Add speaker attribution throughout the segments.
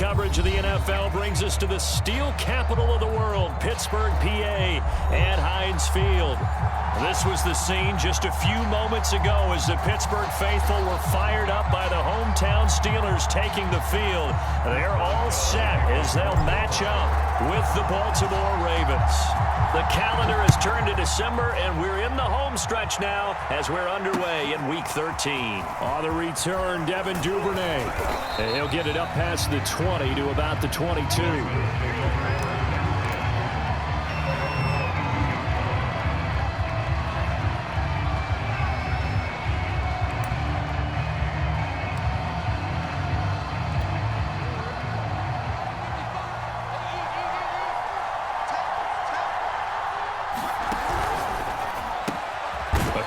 Speaker 1: coverage of the NFL brings us to the steel capital of the world, Pittsburgh, PA, at Heinz Field. This was the scene just a few moments ago as the Pittsburgh faithful were fired up by the hometown Steelers taking the field. They're all set as they'll match up with the Baltimore Ravens. The calendar has turned to December, and we're in the home stretch now as we're underway in Week 13. On the return, Devin Duvernay. And he'll get it up past the 20 to about the 22.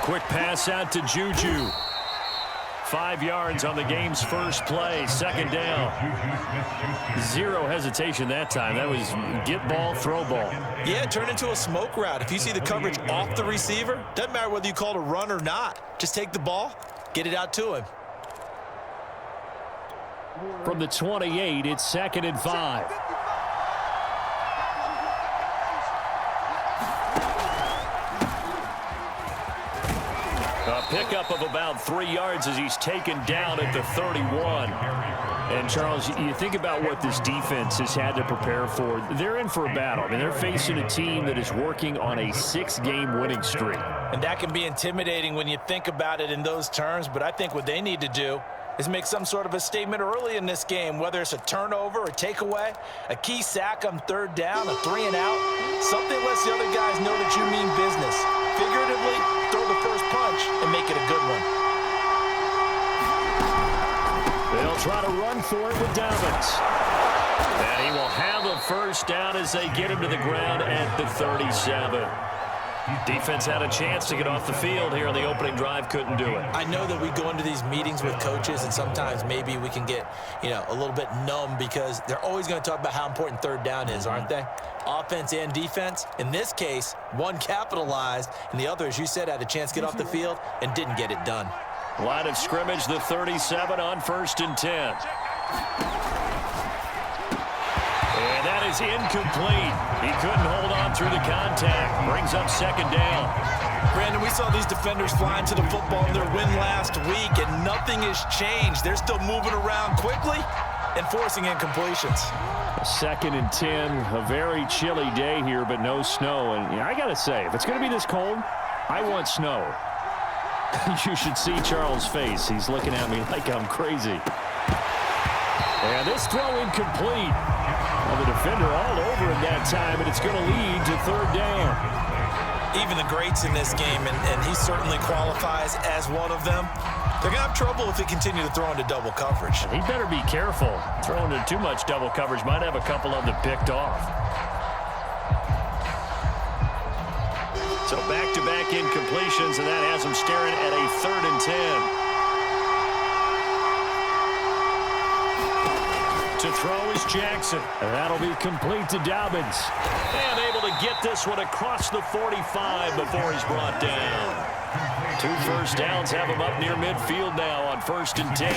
Speaker 1: Quick pass out to Juju. 5 yards on the game's first play. Second down. Zero hesitation that time. That was get ball, throw ball.
Speaker 2: Yeah, it turned into a smoke route. If you see the coverage off the receiver, doesn't matter whether you call it a run or not. Just take the ball, get it out to him.
Speaker 1: From the 28, it's 2nd and 5. A pickup of about 3 yards as he's taken down at the 31. And, Charles, you think about what this defense has had to prepare for. They're in for a battle. I mean, they're facing a team that is working on a 6-game winning streak.
Speaker 2: And that can be intimidating when you think about it in those terms, but I think what they need to do is make some sort of a statement early in this game, whether it's a turnover or takeaway, a key sack on 3rd down, a 3 and out, something lets the other guys know that you mean business. Figuratively, throw the first punch and make it a good one.
Speaker 1: They'll try to run for it with Dobbins. And he will have a first down as they get him to the ground at the 37. Defense had a chance to get off the field here on the opening drive, couldn't do it.
Speaker 2: I know that we go into these meetings with coaches, and sometimes maybe we can get, a little bit numb because they're always going to talk about how important 3rd down is, aren't they? Offense and defense. In this case, one capitalized, and the other, as you said, had a chance to get off the field and didn't get it done.
Speaker 1: Line of scrimmage, the 37 on 1st and 10. And that is incomplete. He couldn't hold on through the contact. Brings up 2nd down.
Speaker 2: Brandon, we saw these defenders flying to the football in their win last week, and nothing has changed. They're still moving around quickly and forcing incompletions.
Speaker 1: 2nd and 10, a very chilly day here, but no snow. And I got to say, if it's going to be this cold, I want snow. You should see Charles' face. He's looking at me like I'm crazy. And this throw incomplete. Well, the defender all over him that time, and it's going to lead to 3rd down.
Speaker 2: Even the greats in this game, and he certainly qualifies as one of them, they're going to have trouble if they continue to throw into double coverage.
Speaker 1: He better be careful. Throwing into too much double coverage might have a couple of them picked off. So back-to-back incompletions, and that has him staring at a 3rd and 10. To throw is Jackson. And that'll be complete to Dobbins. And able to get this one across the 45 before he's brought down. 2 first downs have him up near midfield now on 1st and 10.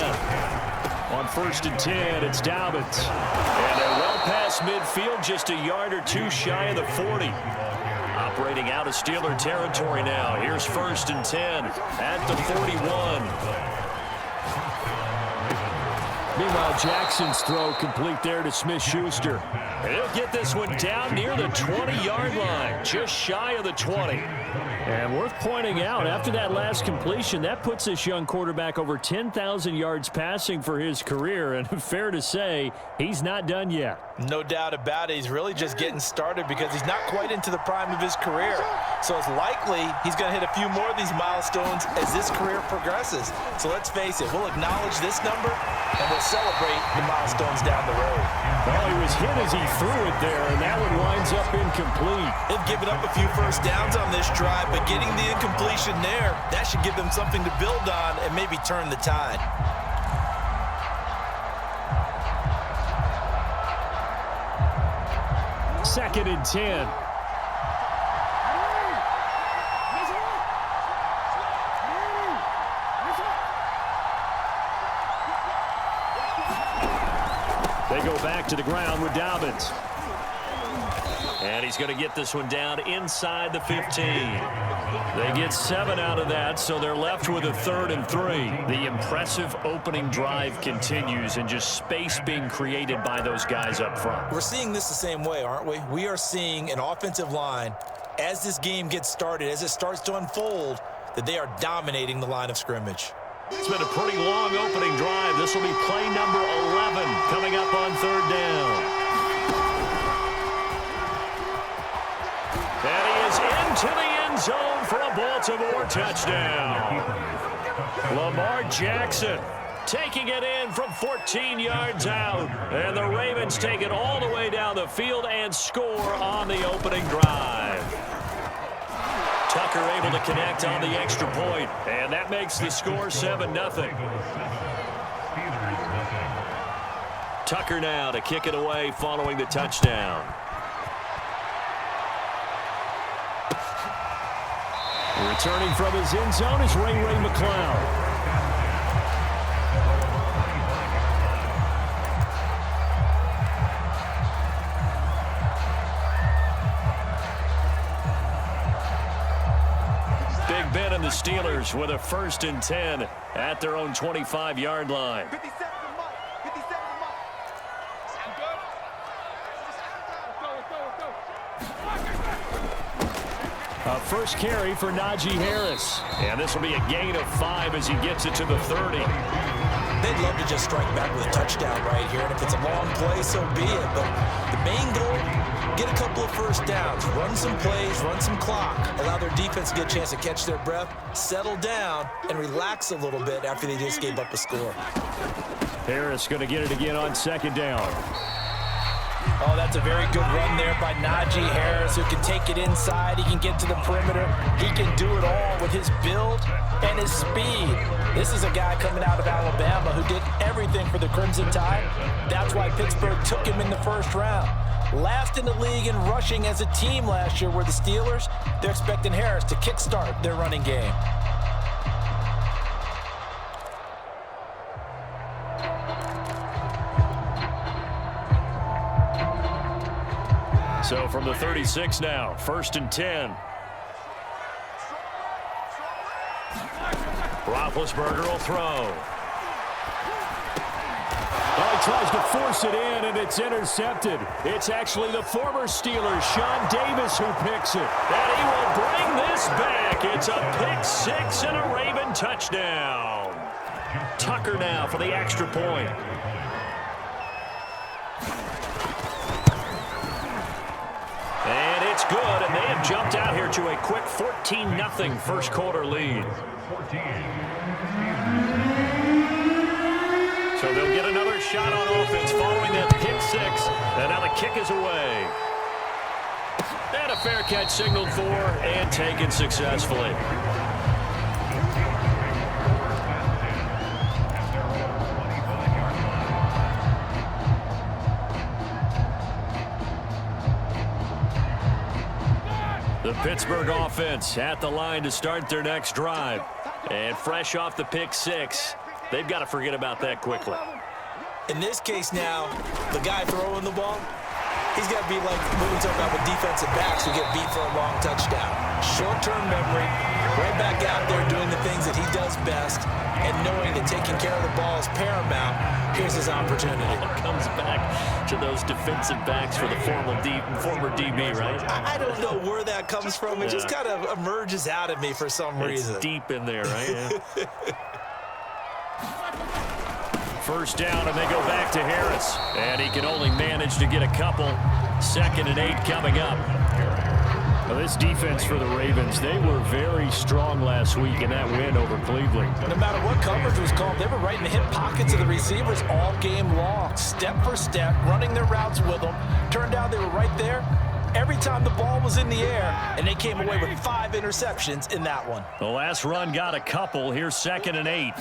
Speaker 1: On 1st and 10, it's Dobbins. And they're well past midfield, just a yard or 2 shy of the 40. Operating out of Steeler territory now. Here's 1st and 10 at the 41. Meanwhile, Jackson's throw complete there to Smith-Schuster. And he'll get this one down near the 20-yard line, just shy of the 20. And worth pointing out, after that last completion, that puts this young quarterback over 10,000 yards passing for his career. And fair to say, he's not done yet.
Speaker 2: No doubt about it. He's really just getting started because he's not quite into the prime of his career. So it's likely he's going to hit a few more of these milestones as this career progresses. So let's face it, we'll acknowledge this number and we'll celebrate the milestones down the road.
Speaker 1: Well, he was hit as he threw it there, and that one winds up incomplete.
Speaker 2: They've given up a few first downs on this drive, but getting the incompletion there, that should give them something to build on and maybe turn the tide.
Speaker 1: Second and 10. They go back to the ground with Dobbins. And he's going to get this one down inside the 15. They get 7 out of that, so they're left with a 3rd and 3. The impressive opening drive continues and just space being created by those guys up front.
Speaker 2: We're seeing this the same way, aren't we? We are seeing an offensive line, as this game gets started, as it starts to unfold, that they are dominating the line of scrimmage.
Speaker 1: It's been a pretty long opening drive. This will be play number 11 coming up on 3rd down. And he is into the end zone for a Baltimore touchdown. Lamar Jackson taking it in from 14 yards out. And the Ravens take it all the way down the field and score on the opening drive. Tucker able to connect on the extra point, and that makes the score 7-0. Tucker now to kick it away following the touchdown. Returning from his end zone is Ray McCloud. Big Ben and the Steelers with a 1st and 10 at their own 25-yard line. A first carry for Najee Harris. And this will be a gain of 5 as he gets it to the 30.
Speaker 2: They'd love to just strike back with a touchdown right here. And if it's a long play, so be it. But the main goal, get a couple of first downs, run some plays, run some clock, allow their defense to get a chance to catch their breath, settle down, and relax a little bit after they just gave up a score.
Speaker 1: Harris going to get it again on 2nd down.
Speaker 2: Oh, that's a very good run there by Najee Harris, who can take it inside. He can get to the perimeter. He can do it all with his build and his speed. This is a guy coming out of Alabama who did everything for the Crimson Tide. That's why Pittsburgh took him in the 1st round. Last in the league in rushing as a team last year were the Steelers. They're expecting Harris to kickstart their running game.
Speaker 1: So from the 36 now, 1st and 10. Roethlisberger will throw. Oh, he tries to force it in, and it's intercepted. It's actually the former Steelers, Sean Davis, who picks it. And he will bring this back. It's a pick-6 and a Raven touchdown. Tucker now for the extra point. And it's good, and they have jumped out here to a quick 14-0 first quarter lead. So they'll get another shot on offense following that pick-6, and now the kick is away. And a fair catch signaled for and taken successfully. The Pittsburgh offense at the line to start their next drive. And fresh off the pick-6, they've got to forget about that quickly.
Speaker 2: In this case now, the guy throwing the ball, he's got to be like what we talk about with defensive backs who get beat for a long touchdown. Short-term memory, right back out there doing the things that he does best, and knowing that taking care of the ball is paramount. Here's his opportunity.
Speaker 1: It comes back to those defensive backs for the former DB, right?
Speaker 2: I don't know where that comes from. It just kind of emerges out of me for some reason.
Speaker 1: It's deep in there, right? Yeah. First down, and they go back to Harris. And he can only manage to get a couple. 2nd and 8 coming up. Well, this defense for the Ravens, they were very strong last week in that win over Cleveland.
Speaker 2: No matter what coverage was called, they were right in the hip pockets of the receivers all game long, step for step, running their routes with them. Turned out they were right there every time the ball was in the air, and they came away with 5 interceptions in that one.
Speaker 1: The last run got a couple. Here's 2nd and 8.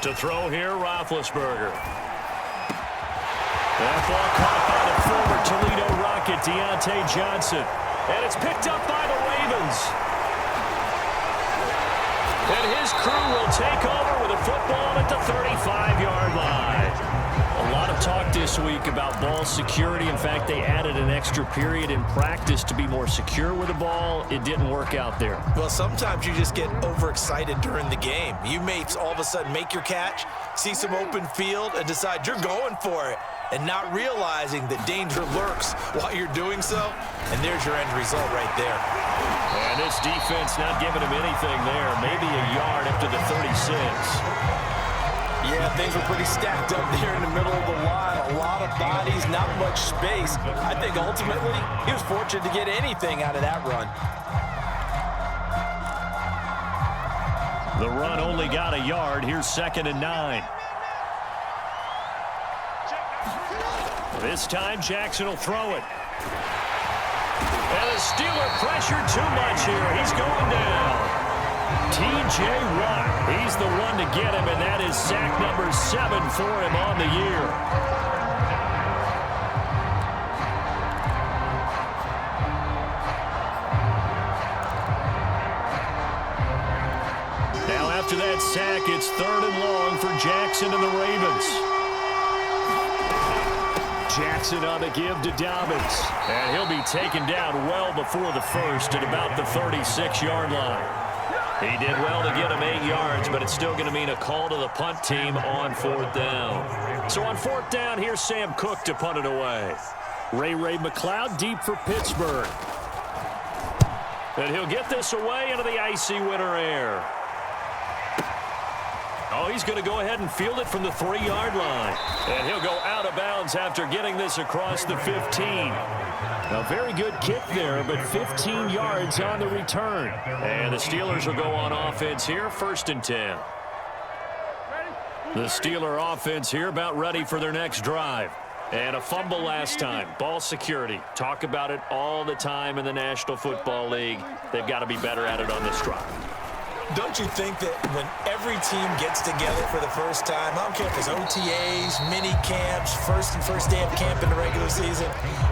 Speaker 1: To throw here, Roethlisberger. That ball caught by the former Toledo Rocket, Deontay Johnson. And it's picked up by the Ravens. And his crew will take over with a football at the 35-yard line. A lot of talk this week about ball security. In fact, they added an extra period in practice to be more secure with the ball. It didn't work out there.
Speaker 2: Well, sometimes you just get overexcited during the game. You may all of a sudden make your catch, see some open field, and decide you're going for it, and not realizing that danger lurks while you're doing so. And there's your end result right there.
Speaker 1: And this defense not giving him anything there. Maybe a yard up to the 36.
Speaker 2: Yeah, things were pretty stacked up there in the middle of the line. A lot of bodies, not much space. I think ultimately he was fortunate to get anything out of that run.
Speaker 1: The run only got a yard. Here's 2nd and 9. This time Jackson will throw it. And the Steeler pressured too much here. He's going down. T.J. Watt, he's the one to get him, and that is sack number 7 for him on the year. Now after that sack, it's 3rd and long for Jackson and the Ravens. Jackson on the give to Dobbins. And he'll be taken down well before the first at about the 36-yard line. He did well to get him 8 yards, but it's still going to mean a call to the punt team on 4th down. So on 4th down, here's Sam Cook to punt it away. Ray McLeod deep for Pittsburgh. And he'll get this away into the icy winter air. Oh, he's going to go ahead and field it from the 3-yard line. And he'll go out of bounds after getting this across the 15. A very good kick there, but 15 yards on the return. And the Steelers will go on offense here, 1st and 10. The Steeler offense here about ready for their next drive. And a fumble last time. Ball security. Talk about it all the time in the National Football League. They've got to be better at it on this drive.
Speaker 2: Don't you think that when every team gets together for the first time, I don't care if it's OTAs, mini camps, first day of camp in the regular season,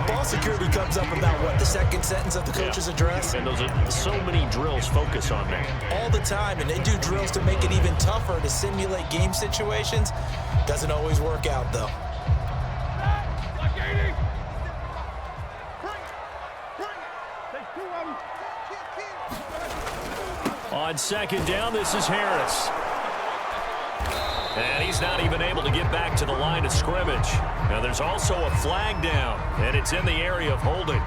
Speaker 2: ball security comes up about what, the 2nd sentence of the coach's address?
Speaker 1: And those are so many drills focus on that.
Speaker 2: All the time, and they do drills to make it even tougher to simulate game situations. Doesn't always work out, though.
Speaker 1: On 2nd down, this is Harris. And he's not even able to get back to the line of scrimmage. Now there's also a flag down, and it's in the area of holding.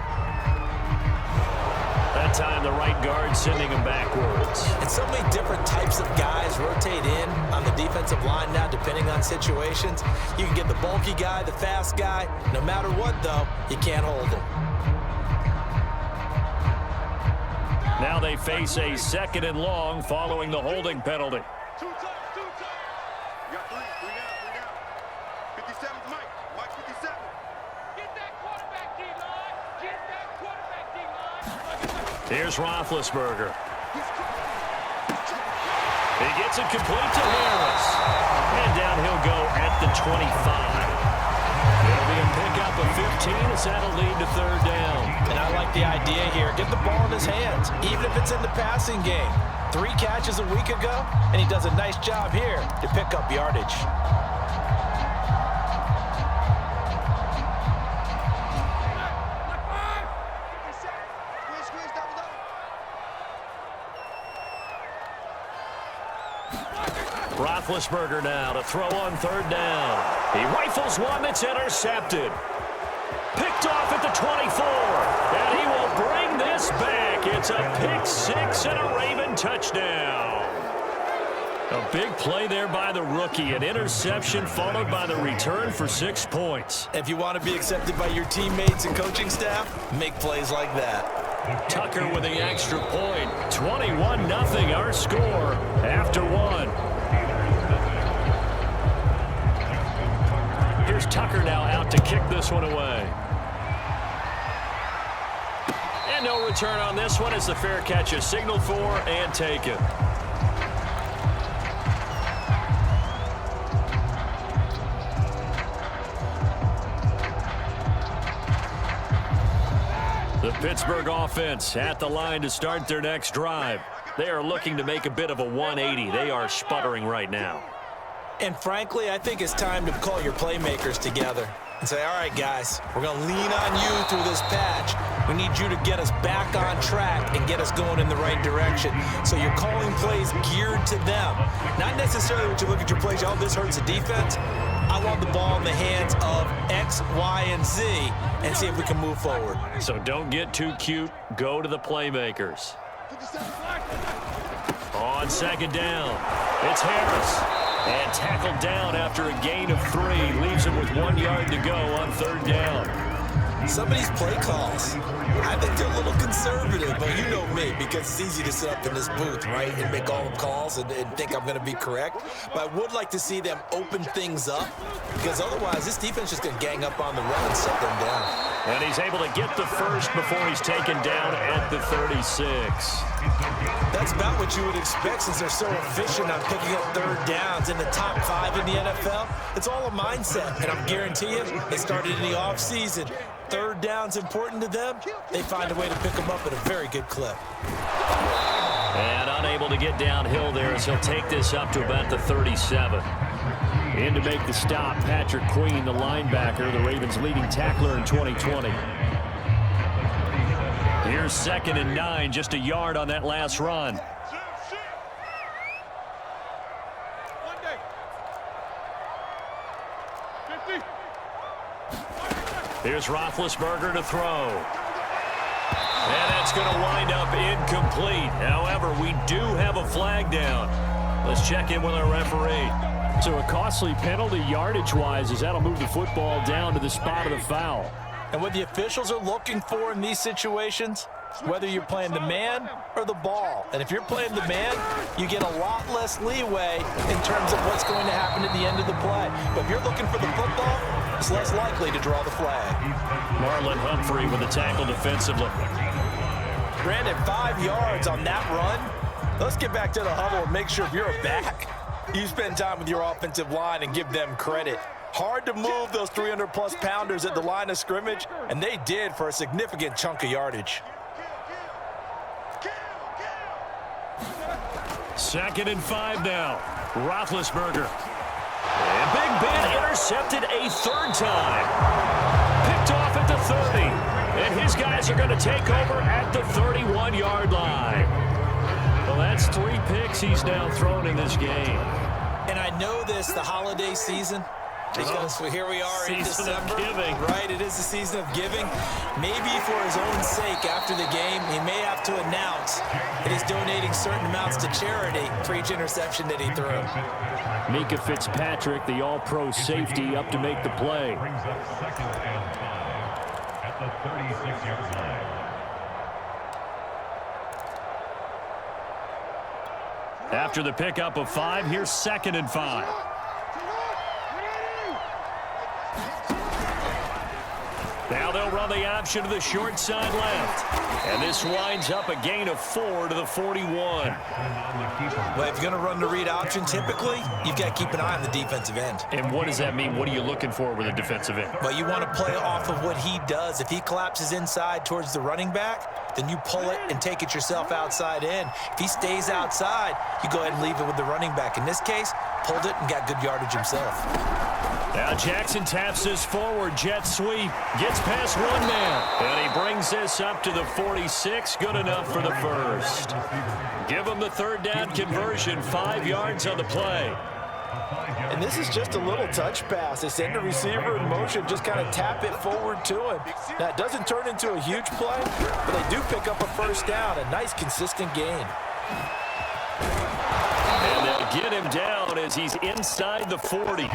Speaker 1: That time the right guard sending him backwards.
Speaker 2: And so many different types of guys rotate in on the defensive line now, depending on situations. You can get the bulky guy, the fast guy. No matter what, though, you can't hold him.
Speaker 1: Now they face a 2nd and long following the holding penalty.
Speaker 3: Two times. You got 3 down. 57, Mike 57.
Speaker 4: Get that quarterback, D-line. Get that quarterback, D-line.
Speaker 1: Here's Roethlisberger. He gets it complete to Harris. And down he'll go at the 25. It'll be a pickup of 15 as that'll lead to 3rd down.
Speaker 2: And I like the idea here. Get the ball in his hands, even if it's in the passing game. 3 catches a week ago, and he does a nice job here to pick up yardage.
Speaker 1: Roethlisberger now to throw on 3rd down. He rifles one that's intercepted. Picked off at the 24. And he will bring this back. It's a pick 6 and a Raven touchdown. A big play there by the rookie. An interception followed by the return for 6 points.
Speaker 2: If you want to be accepted by your teammates and coaching staff, make plays like that.
Speaker 1: Tucker with the extra point. 21-0 our score after 1. Here's Tucker now out to kick this one away. And no return on this one as the fair catch is signaled for and taken. The Pittsburgh offense at the line to start their next drive. They are looking to make a bit of a 180. They are sputtering right now.
Speaker 2: And frankly, I think it's time to call your playmakers together and say, all right, guys, we're going to lean on you through this patch. We need you to get us back on track and get us going in the right direction. So you're calling plays geared to them. Not necessarily when you look at your plays, oh, this hurts the defense. I want the ball in the hands of X, Y, and Z and see if we can move forward.
Speaker 1: So don't get too cute. Go to the playmakers. On second down, it's Harris. And tackled down after a gain of 3. Leaves him with 1 yard to go on third down.
Speaker 2: Some of these play calls, I think they're a little conservative, but you know me, because it's easy to sit up in this booth, right, and make all the calls and think I'm going to be correct. But I would like to see them open things up, because otherwise this defense is just going to gang up on the run and shut them down.
Speaker 1: And he's able to get the first before he's taken down at the 36.
Speaker 2: That's about what you would expect since they're so efficient on picking up third downs in the top 5 in the NFL. It's all a mindset, and I guarantee you, they started in the offseason. Third down's important to them. They find a way to pick them up at a very good clip.
Speaker 1: And unable to get downhill there as he'll take this up to about the 37. In to make the stop, Patrick Queen, the linebacker, the Ravens' leading tackler in 2020. Here's 2nd and 9, just a yard on that last run. Here's Roethlisberger to throw. And that's going to wind up incomplete. However, we do have a flag down. Let's check in with our referee. So a costly penalty yardage-wise as that'll move the football down to the spot of the foul.
Speaker 2: And what the officials are looking for in these situations, whether you're playing the man or the ball. And if you're playing the man, you get a lot less leeway in terms of what's going to happen at the end of the play. But if you're looking for the football, it's less likely to draw the flag.
Speaker 1: Marlon Humphrey with the tackle defensively.
Speaker 2: Brandon, 5 yards on that run. Let's get back to the huddle and make sure if you're a back, you spend time with your offensive line and give them credit. Hard to move those 300-plus pounders at the line of scrimmage, and they did for a significant chunk of yardage.
Speaker 1: 2nd and 5 now. Roethlisberger. And Big Ben intercepted a 3rd time. Picked off at the 30. And his guys are going to take over at the 31-yard line. Well, that's 3 picks he's now thrown in this game.
Speaker 2: And I know this, the holiday season, because here we are in December, right? It is the season of giving. Maybe for his own sake after the game, he may have to announce that he's donating certain amounts to charity for each interception that he threw.
Speaker 1: Mika Fitzpatrick, the all-pro safety, up to make the play.
Speaker 5: At the 36-yard line.
Speaker 1: After the pickup of 5, here's 2nd and 5. Now they'll run the option to the short side left. And this winds up a gain of 4 to the 41.
Speaker 2: Well, if you're going to run the read option, typically, you've got to keep an eye on the defensive end.
Speaker 1: And what does that mean? What are you looking for with a defensive end?
Speaker 2: Well, you want to play off of what he does. If he collapses inside towards the running back, then you pull it and take it yourself outside in. If he stays outside, you go ahead and leave it with the running back. In this case, pulled it and got good yardage himself.
Speaker 1: Now Jackson taps this forward, jet sweep, gets past 1 man, and he brings this up to the 46, good enough for the first. Give him the 3rd down conversion, 5 yards on the play.
Speaker 2: And this is just a little touch pass. They send the receiver in motion, just kind of tap it forward to him. Now, it doesn't turn into a huge play, but they do pick up a 1st down, a nice consistent gain.
Speaker 1: And they'll get him down as he's inside the 40.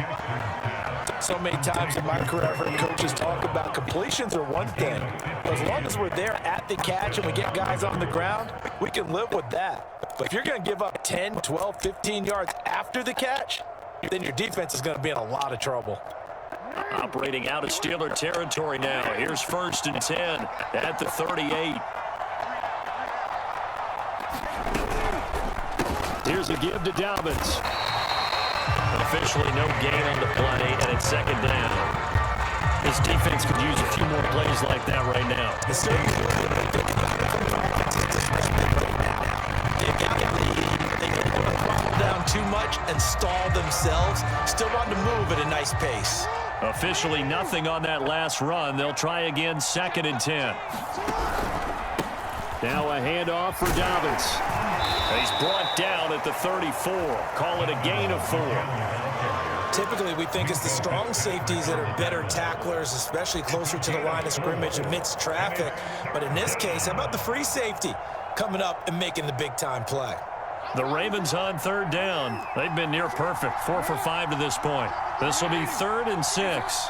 Speaker 2: So many times in my career, I've heard coaches talk about completions are one thing. But as long as we're there at the catch and we get guys on the ground, we can live with that. But if you're going to give up 10, 12, 15 yards after the catch, then your defense is going to be in a lot of trouble.
Speaker 1: Operating out of Steeler territory now. Here's 1st and 10 at the 38. Here's a give to Dobbins. Officially no gain on the play, and it's 2nd down. This defense could use a few more plays like that right now.
Speaker 2: It's certainly they've got the lead. They can put a ball around too much and stall themselves. Still want to move at a nice pace.
Speaker 1: Officially nothing on that last run. They'll try again, 2nd and 10. Now a handoff for Dobbins. He's brought down at the 34. Call it a gain of 4.
Speaker 2: Typically, we think it's the strong safeties that are better tacklers, especially closer to the line of scrimmage amidst traffic. But in this case, how about the free safety coming up and making the big-time play?
Speaker 1: The Ravens on 3rd down. They've been near perfect, 4 for 5 to this point. This will be 3rd and 6.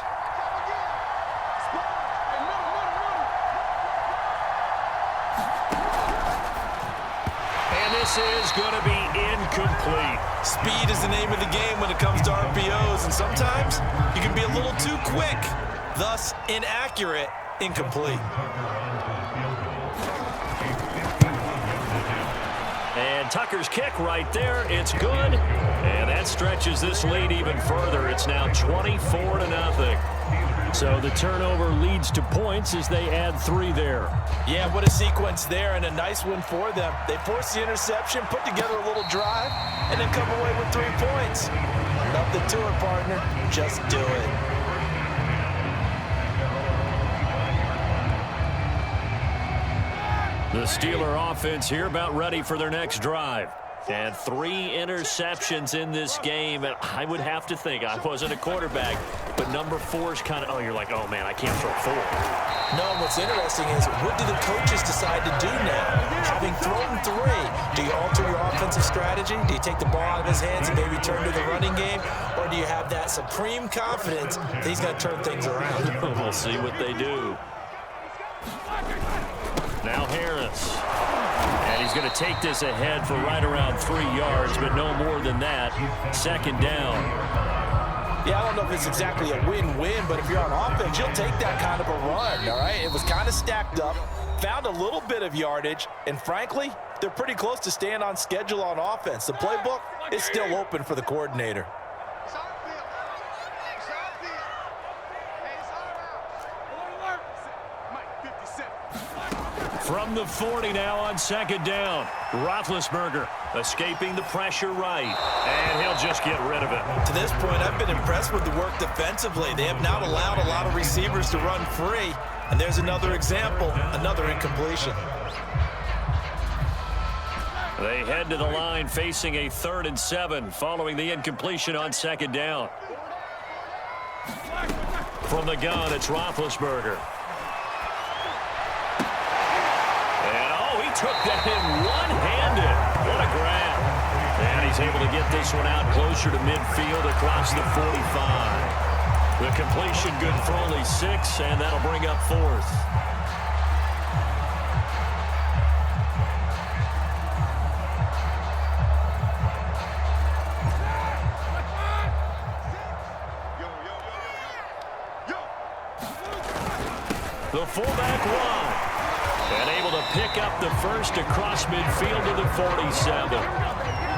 Speaker 1: This is going to be incomplete.
Speaker 2: Speed is the name of the game when it comes to RPOs, and sometimes you can be a little too quick, thus inaccurate, incomplete.
Speaker 1: And Tucker's kick right there. It's good. And that stretches this lead even further. It's now 24-0. So the turnover leads to points as they add 3 there.
Speaker 2: Yeah, what a sequence there, and a nice win for them. They forced the interception, put together a little drive, and then come away with 3 points. Nothing to it, partner. Just do it.
Speaker 1: The Steeler offense here about ready for their next drive. And 3 interceptions in this game. And I would have to think, I wasn't a quarterback, but number 4 is kind of, you're like, oh, man, I can't throw 4.
Speaker 2: No, what's interesting is what do the coaches decide to do now? Having thrown 3, do you alter your offensive strategy? Do you take the ball out of his hands and maybe turn to the running game? Or do you have that supreme confidence that he's going to turn things around?
Speaker 1: We'll see what they do. Now Harris. And he's going to take this ahead for right around 3 yards, but no more than that. 2nd down.
Speaker 2: Yeah, I don't know if it's exactly a win-win, but if you're on offense, you'll take that kind of a run, all right? It was kind of stacked up, found a little bit of yardage, and frankly, they're pretty close to staying on schedule on offense. The playbook is still open for the coordinator.
Speaker 1: From the 40 now on 2nd down. Roethlisberger escaping the pressure right. And he'll just get rid of it.
Speaker 2: To this point, I've been impressed with the work defensively. They have not allowed a lot of receivers to run free. And there's another example, another incompletion.
Speaker 1: They head to the line facing a 3rd and 7 following the incompletion on 2nd down. From the gun, it's Roethlisberger. Took that in one-handed. What a grab. And he's able to get this one out closer to midfield across the 45. The completion good for only 6, and that'll bring up 4th. The fullback run. And able to pick up the first across midfield to the 47.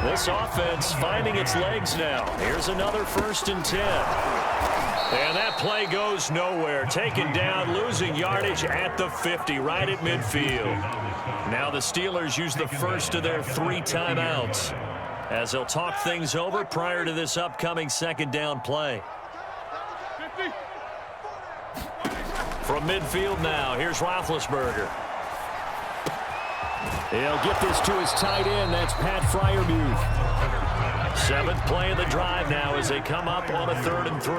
Speaker 1: This offense finding its legs now. Here's another 1st and 10. And that play goes nowhere. Taken down, losing yardage at the 50, right at midfield. Now the Steelers use the first of their 3 timeouts as they'll talk things over prior to this upcoming 2nd down play. From midfield now, here's Roethlisberger. He'll get this to his tight end. That's Pat Freiermuth. 7th play of the drive now as they come up on a 3rd and 3.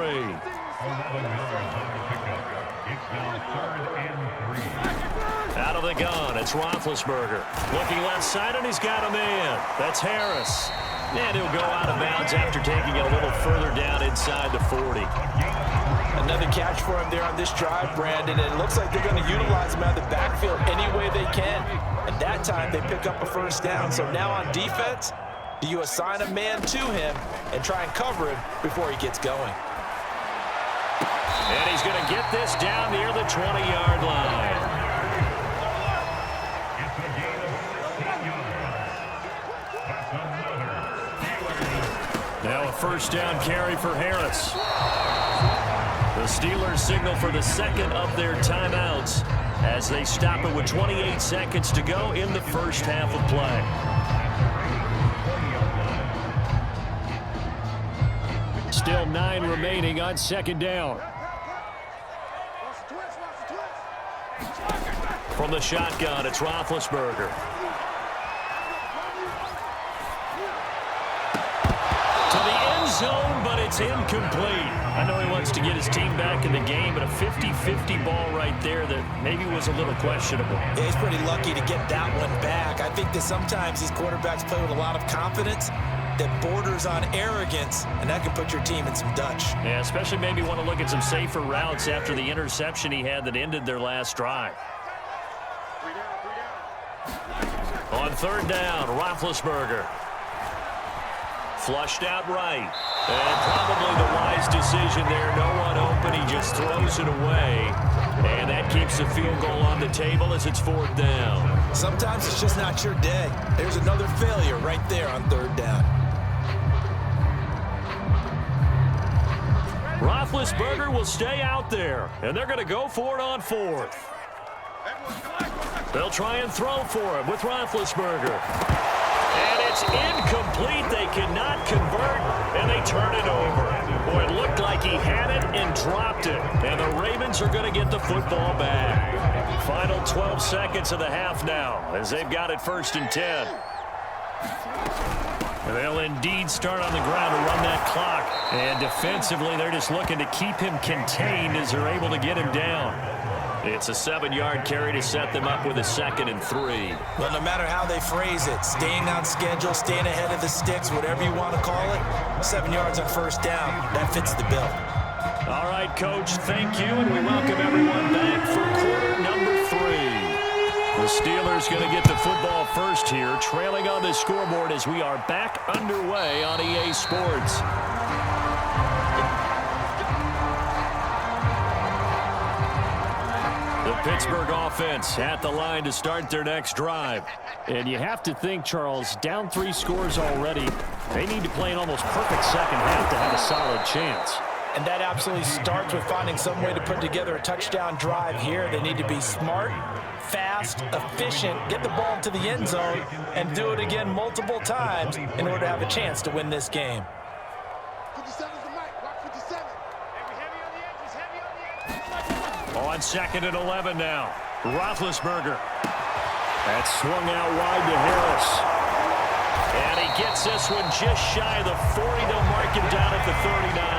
Speaker 1: Out of the gun, it's Roethlisberger. Looking left side, and he's got a man. That's Harris. And he'll go out of bounds after taking it a little further down inside the 40.
Speaker 2: Another catch for him there on this drive, Brandon. And it looks like they're going to utilize him out of the backfield any way they can. And that time they pick up a 1st down. So now on defense, do you assign a man to him and try and cover him before he gets going?
Speaker 1: And he's going to get this down near the 20-yard line. Now a 1st down carry for Harris. The Steelers signal for the 2nd of their timeouts as they stop it with 28 seconds to go in the 1st half of play. Still 9 remaining on second down. From the shotgun, it's Roethlisberger. To the end zone, but it's incomplete. I know he wants to get his team back in the game, but a 50-50 ball right there that maybe was a little questionable.
Speaker 2: Yeah, he's pretty lucky to get that one back. I think that sometimes these quarterbacks play with a lot of confidence that borders on arrogance, and that can put your team in some Dutch.
Speaker 1: Yeah, especially maybe want to look at some safer routes after the interception he had that ended their last drive. On third down, Roethlisberger. Flushed out right. And probably the wise decision there. No one open. He just throws it away. And that keeps the field goal on the table as it's fourth down.
Speaker 2: Sometimes it's just not your day. There's another failure right there on third down.
Speaker 1: Roethlisberger will stay out there. And they're going to go for it on fourth. They'll try and throw for him with Roethlisberger. And it's incomplete. They cannot convert, and they turn it over. Boy, it looked like he had it and dropped it. And the Ravens are going to get the football back. Final 12 seconds of the half now as they've got it 1st and 10. They'll indeed start on the ground to run that clock. And defensively, they're just looking to keep him contained as they're able to get him down. It's a 7-yard carry to set them up with a 2nd and 3.
Speaker 2: Well, no matter how they phrase it, staying on schedule, staying ahead of the sticks, whatever you want to call it, 7 yards on first down, that fits the bill.
Speaker 1: All right, Coach, thank you, and we welcome everyone back for quarter number 3. The Steelers going to get the football first here, trailing on the scoreboard as we are back underway on EA Sports. Pittsburgh offense at the line to start their next drive. And you have to think, Charles, down 3 scores already. They need to play an almost perfect second half to have a solid chance.
Speaker 2: And that absolutely starts with finding some way to put together a touchdown drive here. They need to be smart, fast, efficient, get the ball to the end zone, and do it again multiple times in order to have a chance to win this game.
Speaker 3: 57's the mic. Watch 57.
Speaker 1: On 2nd and 11 now. Roethlisberger. That's swung out wide to Harris. And he gets this one just shy of the 40. They'll mark him down at the 39.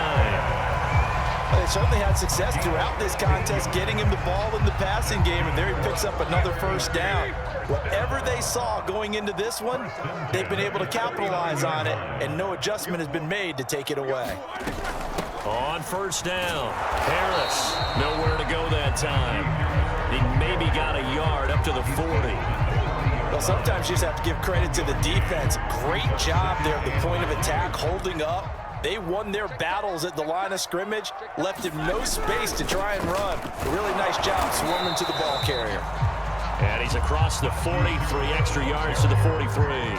Speaker 2: They certainly had success throughout this contest getting him the ball in the passing game, and there he picks up another first down. Whatever they saw going into this one, they've been able to capitalize on it, and no adjustment has been made to take it away.
Speaker 1: On first down, Harris nowhere to go that time. He maybe got a yard up to the 40.
Speaker 2: Well, sometimes you just have to give credit to the defense. Great job there at the point of attack, holding up. They won their battles at the line of scrimmage, left him no space to try and run. A really nice job swarming to the ball carrier.
Speaker 1: And he's across the 40, 3 extra yards to the 43.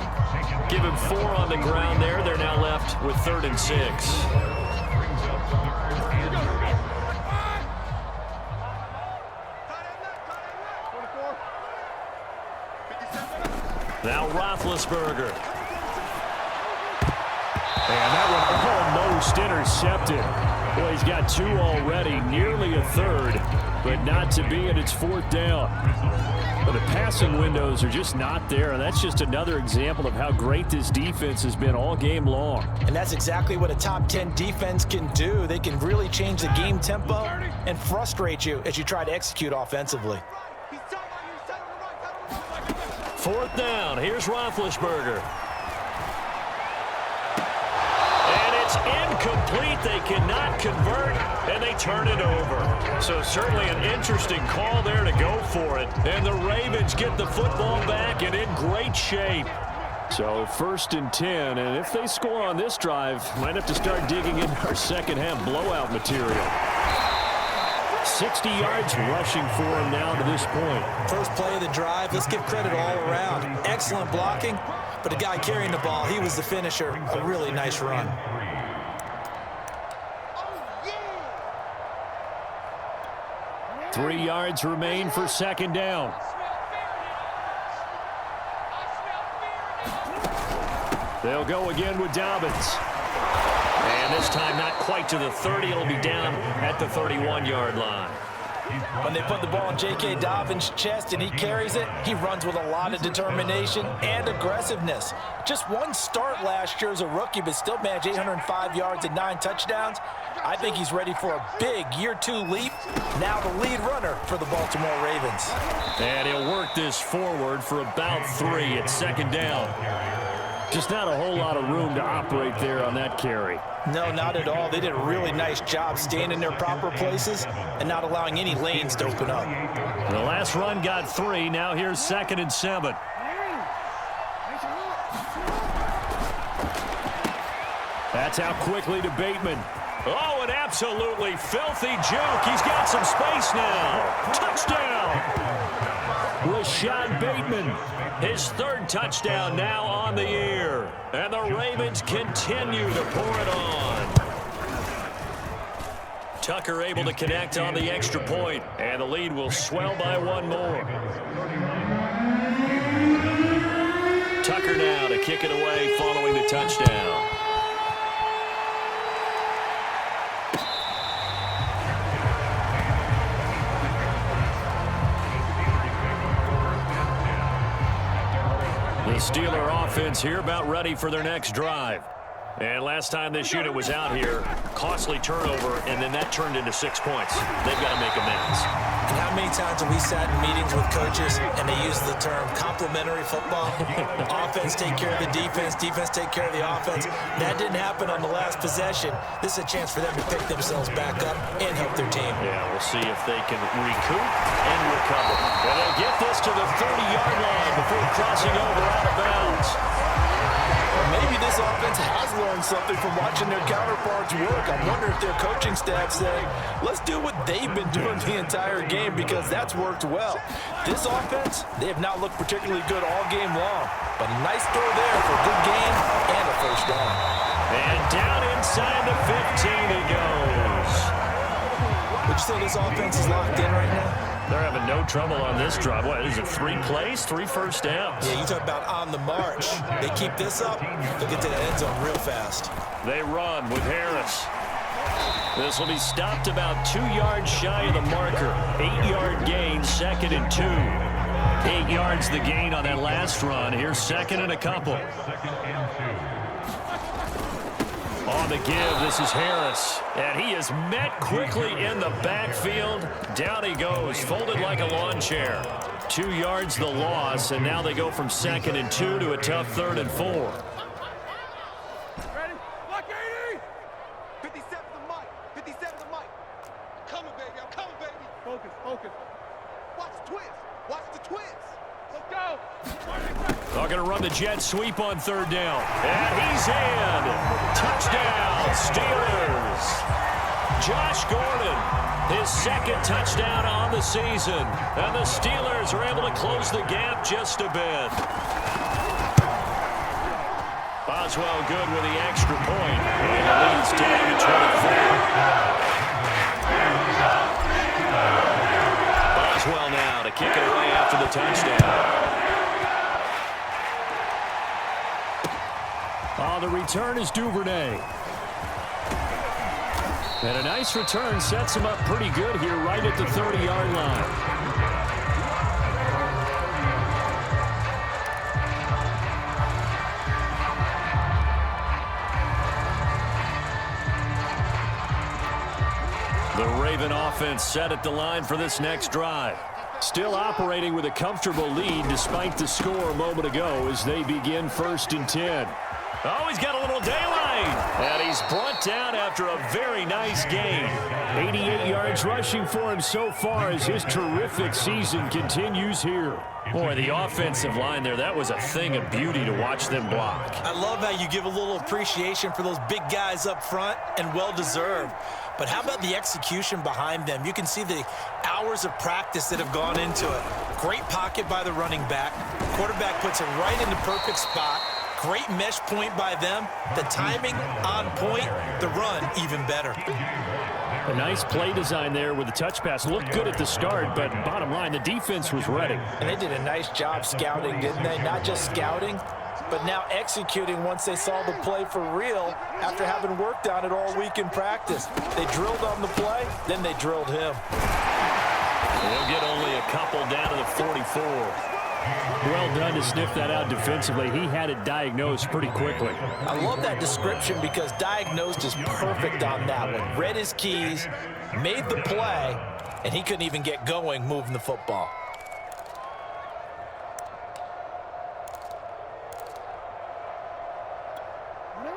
Speaker 1: Give him 4 on the ground there. They're now left with 3rd and 6. Now Roethlisberger. And that one almost intercepted. Well, he's got 2 already, nearly a 3rd, but not to be, and it's 4th down. But the passing windows are just not there, and that's just another example of how great this defense has been all game long.
Speaker 2: And that's exactly what a top 10 defense can do. They can really change the game tempo and frustrate you as you try to execute offensively.
Speaker 1: 4th down. Here's Roethlisberger. And it's incomplete. They cannot convert, and they turn it over. So certainly an interesting call there to go for it. And the Ravens get the football back and in great shape. So 1st and 10, and if they score on this drive, might have to start digging in our second half blowout material. 60 yards rushing for him now to this point.
Speaker 2: First play of the drive, let's give credit all around. Excellent blocking, but the guy carrying the ball, he was the finisher. A really nice run.
Speaker 3: Oh,
Speaker 1: 3 yards remain for 2nd down. They'll go again with Dobbins. And And this time not quite to the 30. It'll be down at the 31-yard line.
Speaker 2: When they put the ball in J.K. Dobbins' chest and he carries it, he runs with a lot of determination and aggressiveness. Just one start last year as a rookie, but still managed 805 yards and 9 touchdowns. I think he's ready for a big year 2 leap. Now the lead runner for the Baltimore Ravens.
Speaker 1: And he'll work this forward for about 3 at second down. Just not a whole lot of room to operate there on that carry.
Speaker 2: No, not at all. They did a really nice job staying in their proper places and not allowing any lanes to open up.
Speaker 1: The last run got 3. Now here's 2nd and 7. That's out quickly to Bateman. Oh, an absolutely filthy juke. He's got some space now. Touchdown. Rashad Bateman, his 3rd touchdown now on the year. And the Ravens continue to pour it on. Tucker able to connect on the extra point, and the lead will swell by 1 more. Tucker now to kick it away following the touchdown. The Steeler offense here about ready for their next drive. And last time this unit was out here, costly turnover, and then that turned into 6 points. They've got to make amends.
Speaker 2: And how many times have we sat in meetings with coaches and they use the term complementary football? Offense take care of the defense, defense take care of the offense. That didn't happen on the last possession. This is a chance for them to pick themselves back up and help their team.
Speaker 1: Yeah, we'll see if they can recoup and recover. And they'll get this to the 30-yard line before crossing over out of bounds.
Speaker 2: Maybe this offense has learned something from watching their counterparts work. I wonder if their coaching staff said, let's do what they've been doing the entire game, because that's worked well. This offense, they have not looked particularly good all game long. But a nice throw there for a good gain and a 1st down.
Speaker 1: And down inside the 15 he goes.
Speaker 2: Would you say this offense is locked in right now?
Speaker 1: They're having no trouble on this drive. What, is it 3 plays, 3 first downs?
Speaker 2: Yeah, you talk about on the march. They keep this up, they'll get to the end zone real fast.
Speaker 1: They run with Harris. This will be stopped about 2 yards shy of the marker. 8-yard gain, 2nd and 2. 8 yards the gain on that last run. Here's 2nd and a couple. On the give, this is Harris. And he is met quickly in the backfield. Down he goes, folded like a lawn chair. 2 yards the loss, and now they go from 2nd and 2 to a tough 3rd and 4.
Speaker 3: Ready? Lock 80! 57 to Mike. 57 to Mike. I'm coming, baby. I'm coming, baby. Focus, focus. Watch the twist. Watch the twist. Let's go.
Speaker 1: They're going to run the jet sweep on 3rd down. And he's in. Touchdown, Steelers. Josh Gordon, his 2nd touchdown on the season. And the Steelers are able to close the gap just a bit. Boswell good with the extra point. And the lead's down to 24. Boswell now to kick it away after the touchdown. The return is Duvernay. And a nice return sets him up pretty good here right at the 30-yard line. The Raven offense set at the line for this next drive. Still operating with a comfortable lead despite the score a moment ago as they begin 1st and 10. Oh, he's got a little daylight. And he's brought down after a very nice game. 88 yards rushing for him so far as his terrific season continues here. Boy, the offensive line there, that was a thing of beauty to watch them block.
Speaker 2: I love how you give a little appreciation for those big guys up front, and well-deserved. But how about the execution behind them? You can see the hours of practice that have gone into it. Great pocket by the running back. Quarterback puts it right in the perfect spot. Great mesh point by them. The timing on point. The run even better.
Speaker 1: A nice play design there with the touch pass. Looked good at the start, but bottom line, the defense was ready.
Speaker 2: And they did a nice job scouting, didn't they? Not just scouting, but now executing once they saw the play for real after having worked on it all week in practice. They drilled on the play, then they drilled him.
Speaker 1: They'll get only a couple down to the 44.
Speaker 6: Well done to sniff that out defensively. He had it diagnosed pretty quickly.
Speaker 2: I love that description because diagnosed is perfect on that one. Read his keys, made the play, and he couldn't even get going moving the football.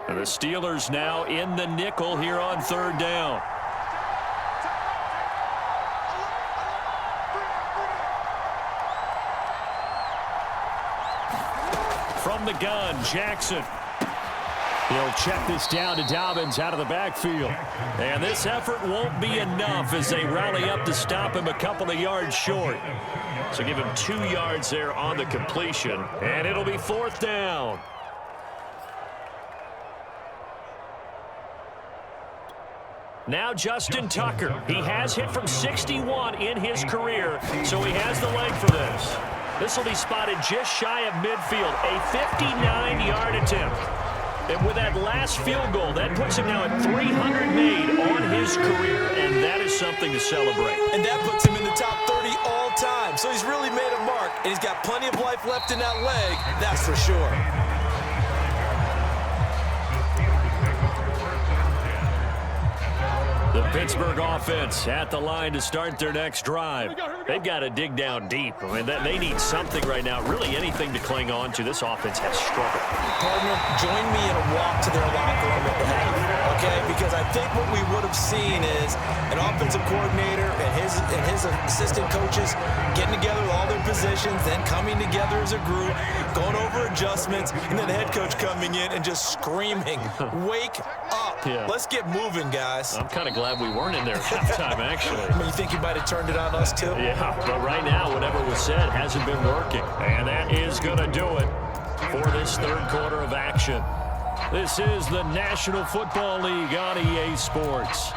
Speaker 1: And the Steelers now in the nickel here on third down. From the gun, Jackson. He'll check this down to Dobbins out of the backfield. And this effort won't be enough as they rally up to stop him a couple of yards short. So give him 2 yards there on the completion. And it'll be fourth down. Now Justin Tucker. He has hit from 61 in his career, so he has the leg for this. This will be spotted just shy of midfield, a 59-yard attempt. And with that last field goal, that puts him now at 300 made on his career, and that is something to celebrate.
Speaker 2: And that puts him in the top 30 all time. So he's really made a mark, and he's got plenty of life left in that leg, that's for sure.
Speaker 1: The Pittsburgh offense at the line to start their next drive. They've got to dig down deep. I mean, they need something right now, really anything to cling on to. This offense has struggled.
Speaker 2: Partner, join me in a walk to their locker room at the half, okay? Because I think what we would have seen is an offensive coordinator and his assistant coaches getting together with all their positions, then coming together as a group, going over adjustments, and then the head coach coming in and just screaming, "Wake up.
Speaker 1: Yeah.
Speaker 2: Let's get moving, guys."
Speaker 1: I'm kind of glad we weren't in there at halftime, actually.
Speaker 2: I mean, you think you might have turned it on us, too?
Speaker 1: Yeah, but right now, whatever was said hasn't been working. And that is going to do it for this third quarter of action. This is the National Football League on EA Sports.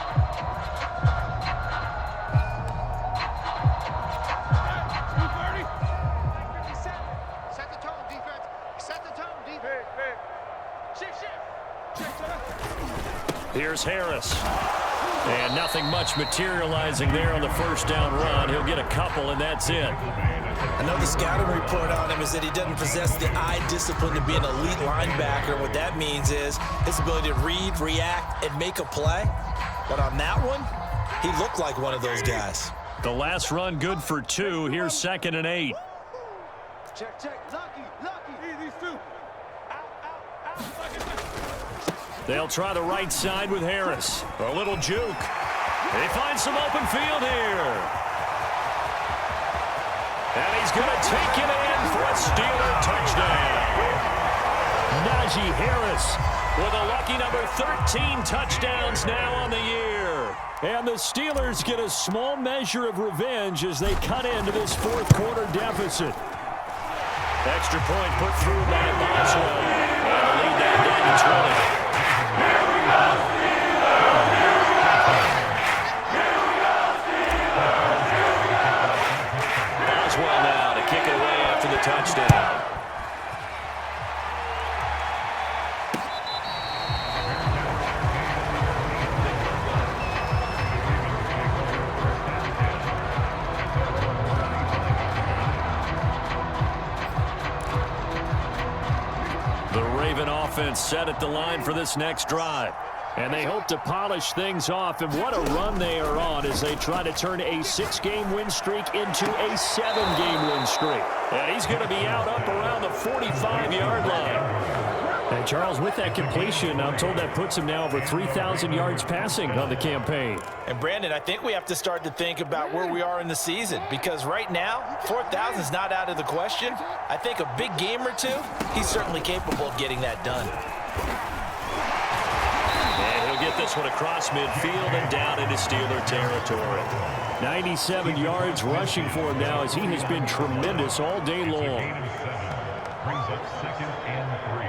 Speaker 3: Set the tone, defense. Set the tone, defense. Shift.
Speaker 1: Here's Harris. And nothing much materializing there on the first down run. He'll get a couple, and that's it.
Speaker 2: I know the scouting report on him is that he doesn't possess the eye discipline to be an elite linebacker. What that means is his ability to read, react, and make a play. But on that one, he looked like one of those guys.
Speaker 1: The last run good for 2. Here's 2nd and 8.
Speaker 3: Check. Lucky. These two. Out.
Speaker 1: They'll try the right side with Harris. A little juke. They find some open field here. And he's going to take it in for a Steeler touchdown. Najee Harris with a lucky number 13 touchdowns now on the year. And the Steelers get a small measure of revenge as they cut into this fourth quarter deficit. Extra point put through by Boswell. And the lead down to 20. Boswell now to kick it away after the touchdown. The Raven offense set at the line for this next drive. And they hope to polish things off, and what a run they are on as they try to turn a 6-game win streak into a 7-game win streak. And he's going to be out up around the 45-yard line.
Speaker 6: And Charles, with that completion, I'm told that puts him now over 3,000 yards passing on the campaign.
Speaker 2: And Brandon, I think we have to start to think about where we are in the season, because right now, 4,000 is not out of the question. I think a big game or two, he's certainly capable of getting that done.
Speaker 1: And he'll get this one across midfield and down into Steeler territory.
Speaker 6: 97 yards rushing for him now as he has been tremendous all day long.
Speaker 5: Brings up 2nd and 3.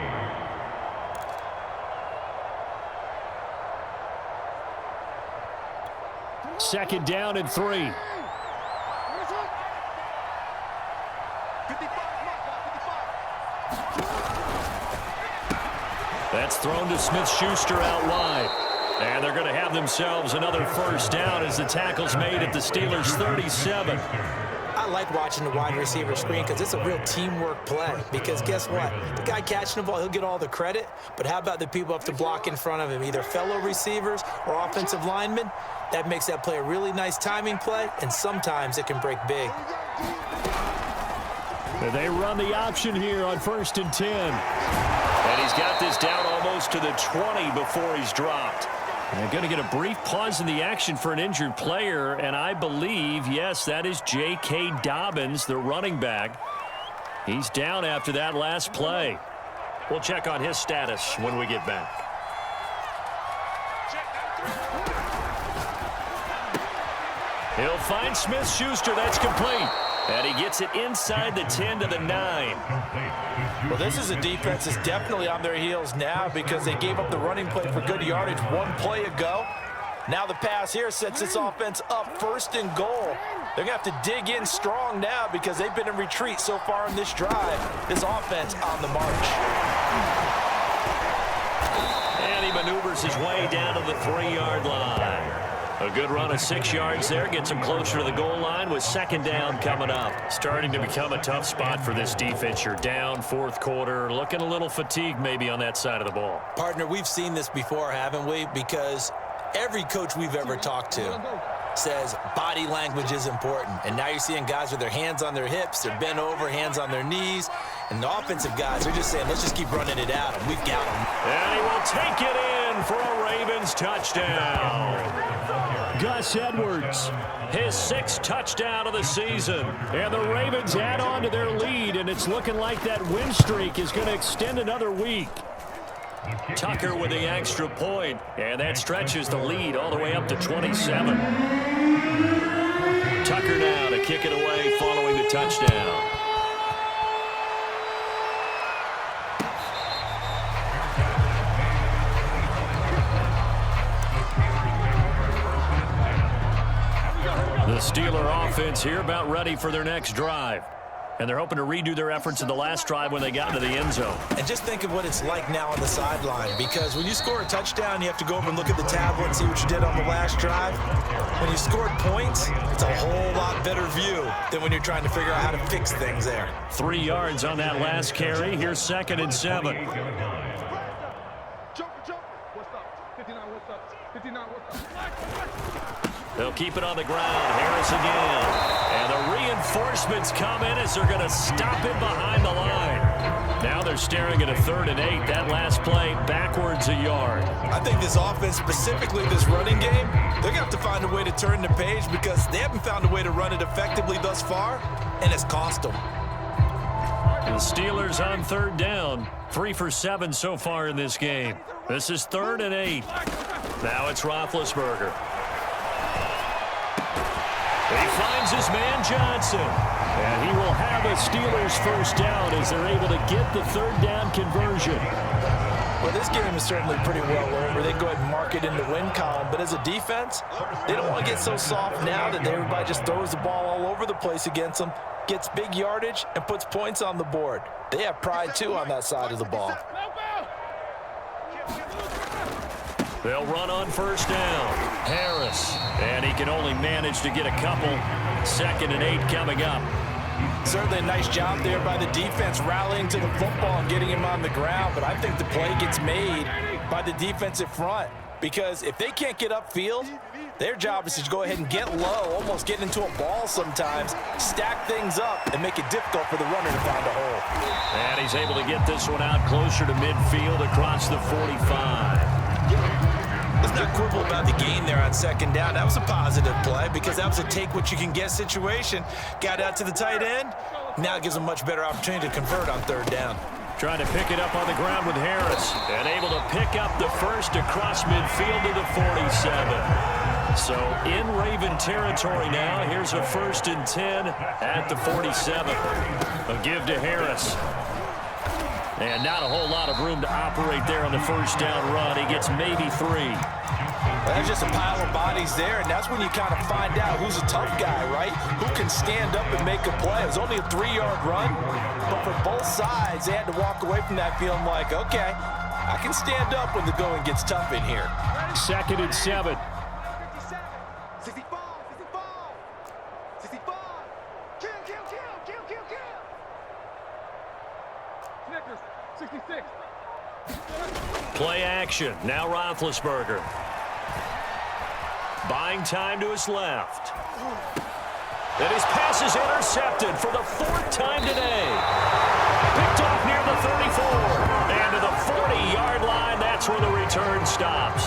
Speaker 6: Second down and 3.
Speaker 3: 55, mark, 55.
Speaker 1: That's thrown to Smith-Schuster out wide. And they're going to have themselves another first down as the tackle's made at the Steelers' 37.
Speaker 2: I like watching the wide receiver screen because it's a real teamwork play. Because guess what? The guy catching the ball, he'll get all the credit. But how about the people up to block in front of him, either fellow receivers or offensive linemen? That makes that play a really nice timing play, and sometimes it can break big.
Speaker 6: They run the option here on 1st and 10.
Speaker 1: And he's got this down almost to the 20 before he's dropped. And they're going to get a brief pause in the action for an injured player, and I believe, yes, that is J.K. Dobbins, the running back. He's down after that last play. We'll check on his status when we get back. He'll find Smith-Schuster. That's complete. And he gets it inside the 10 to the 9.
Speaker 2: Well, this is a defense that's definitely on their heels now because they gave up the running play for good yardage one play ago. Now the pass here sets this offense up 1st and goal. They're going to have to dig in strong now because they've been in retreat so far in this drive. This offense on the march.
Speaker 1: And he maneuvers his way down to the 3-yard line. A good run of 6 yards there gets him closer to the goal line with 2nd down coming up. Starting to become a tough spot for this defense. You're down 4th quarter, looking a little fatigued maybe on that side of the ball.
Speaker 2: Partner, we've seen this before, haven't we? Because every coach we've ever talked to says body language is important. And now you're seeing guys with their hands on their hips, they're bent over, hands on their knees. And the offensive guys are just saying, let's just keep running it out, and we've got them.
Speaker 1: And he will take it in for a Ravens touchdown.
Speaker 6: Gus Edwards,
Speaker 1: his 6th touchdown of the season.
Speaker 6: And the Ravens add on to their lead, and it's looking like that win streak is going to extend another week.
Speaker 1: Tucker with the extra point, and that stretches the lead all the way up to 27. Tucker now to kick it away following the touchdown. The Steeler offense here about ready for their next drive. And they're hoping to redo their efforts in the last drive when they got into the end zone.
Speaker 2: And just think of what it's like now on the sideline, because when you score a touchdown, you have to go over and look at the tablet and see what you did on the last drive. When you scored points, it's a whole lot better view than when you're trying to figure out how to fix things there.
Speaker 1: 3 yards on that last carry. Here's 2nd and 7.
Speaker 3: What's up? 59, what's up? 59, what's up?
Speaker 1: They'll keep it on the ground. Harris again. And the reinforcements come in as they're going to stop him behind the line. Now they're staring at a 3rd and 8. That last play backwards a yard.
Speaker 2: I think this offense, specifically this running game, they're going to have to find a way to turn the page because they haven't found a way to run it effectively thus far, and it's cost them.
Speaker 1: The Steelers on 3rd down. 3 for 7 so far in this game. This is 3rd and 8. Now it's Roethlisberger. He finds his man Johnson.
Speaker 6: and he will have a Steelers first down as they're able to get the 3rd down conversion.
Speaker 2: Well, this game is certainly pretty well over. They go ahead and mark it in the win column. But as a defense, they don't want to get so soft now that everybody just throws the ball all over the place against them, gets big yardage, and puts points on the board. They have pride, too, on that side of the ball.
Speaker 1: They'll run on first down. Harris. And he can only manage to get a couple. 2nd and 8 coming up.
Speaker 2: Certainly a nice job there by the defense rallying to the football and getting him on the ground. But I think the play gets made by the defensive front. Because if they can't get upfield, their job is to go ahead and get low, almost get into a ball sometimes, stack things up, and make it difficult for the runner to find a hole.
Speaker 1: And he's able to get this one out closer to midfield across the 45.
Speaker 2: Let's not quibble about the gain there on 2nd down. That was a positive play because that was a take-what-you-can-get situation. Got out to the tight end. Now it gives them a much better opportunity to convert on 3rd down.
Speaker 1: Trying to pick it up on the ground with Harris. And able to pick up the first across midfield to the 47. So in Raven territory now. Here's a 1st and 10 at the 47. A give to Harris. And not a whole lot of room to operate there on the first down run. He gets maybe 3.
Speaker 2: Well, there's just a pile of bodies there, and that's when you kind of find out who's a tough guy, right? Who can stand up and make a play. It was only a 3-yard run, but for both sides, they had to walk away from that feeling like, okay, I can stand up when the going gets tough in here.
Speaker 6: 2nd and 7.
Speaker 3: 65, 65. Kill.
Speaker 4: Snickers, 66.
Speaker 1: Play action. Now Roethlisberger. Buying time to his left. And his pass is intercepted for the 4th time today. Picked off near the 34. And to the 40-yard line, that's where the return stops.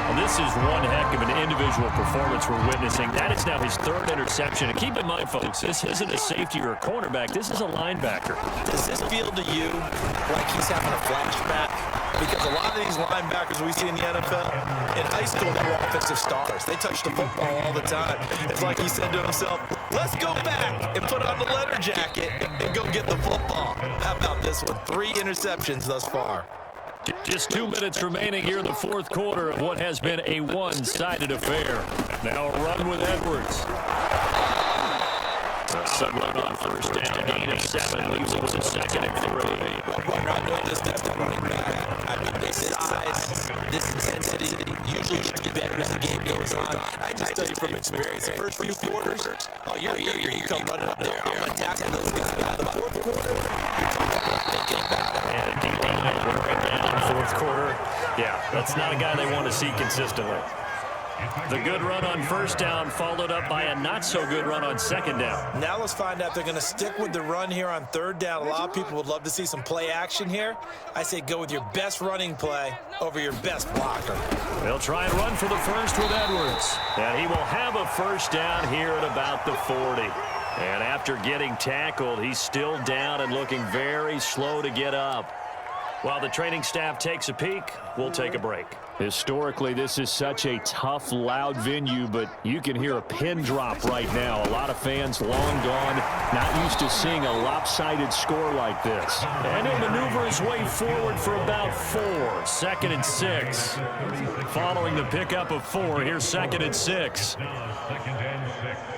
Speaker 1: Well, this is one heck of an individual performance we're witnessing. That is now his 3rd interception. And keep in mind, folks, this isn't a safety or a cornerback. This is a linebacker.
Speaker 2: Does this feel to you like he's having a flashback? Because a lot of these linebackers we see in the NFL, in high school, they were offensive stars. They touch the football all the time. It's like he said to himself, let's go back and put on the leather jacket and go get the football. How about this one? 3 interceptions thus far.
Speaker 1: Just 2 minutes remaining here in the 4th quarter of what has been a one-sided affair. Now a run with Edwards. Some run on 1st down, gain of 7, leaves it with a 2nd and 3.
Speaker 2: We're not doing this next to running back. I mean, this size, this intensity, usually should be better as the game goes on. I just tell you from experience, the first few quarters, you come running up there. I'm attacking those guys. By the 4th quarter, you're talking about thinking about it.
Speaker 1: And deep down, 4th quarter. Yeah, that's not a guy they want to see consistently. The good run on 1st down followed up by a not-so-good run on 2nd down.
Speaker 2: Now let's find out if they're going to stick with the run here on 3rd down. A lot of people would love to see some play action here. I say go with your best running play over your best blocker.
Speaker 1: They'll try and run for the 1st with Edwards. And he will have a 1st down here at about the 40. And after getting tackled, he's still down and looking very slow to get up. While the training staff takes a peek, we'll take a break.
Speaker 6: Historically, this is such a tough, loud venue, but you can hear a pin drop right now. A lot of fans long gone, not used to seeing a lopsided score like this.
Speaker 1: And he'll maneuver his way forward for about 4. 2nd and 6. Following the pickup of 4, here's 2nd and 6.
Speaker 5: Now 2nd and 6.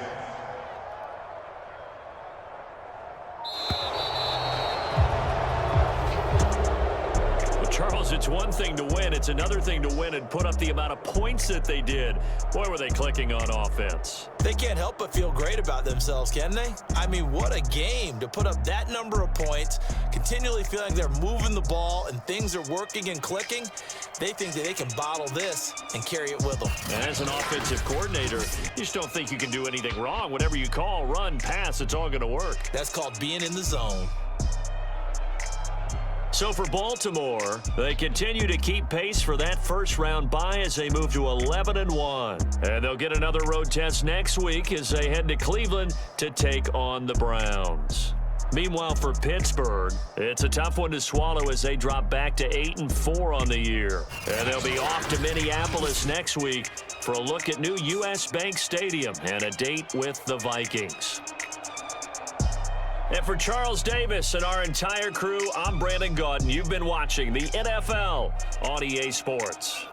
Speaker 1: Charles, it's one thing to win. It's another thing to win and put up the amount of points that they did. Boy, were they clicking on offense.
Speaker 2: They can't help but feel great about themselves, can they? I mean, what a game to put up that number of points, continually feeling they're moving the ball and things are working and clicking. They think that they can bottle this and carry it with them.
Speaker 1: And as an offensive coordinator, you just don't think you can do anything wrong. Whatever you call, run, pass, it's all going to work.
Speaker 2: That's called being in the zone.
Speaker 1: So for Baltimore, they continue to keep pace for that 1st-round bye as they move to 11-1. And they'll get another road test next week as they head to Cleveland to take on the Browns. Meanwhile, for Pittsburgh, it's a tough one to swallow as they drop back to 8-4 on the year. And they'll be off to Minneapolis next week for a look at new US Bank Stadium and a date with the Vikings. And for Charles Davis and our entire crew, I'm Brandon Gaudin. You've been watching the NFL on EA Sports.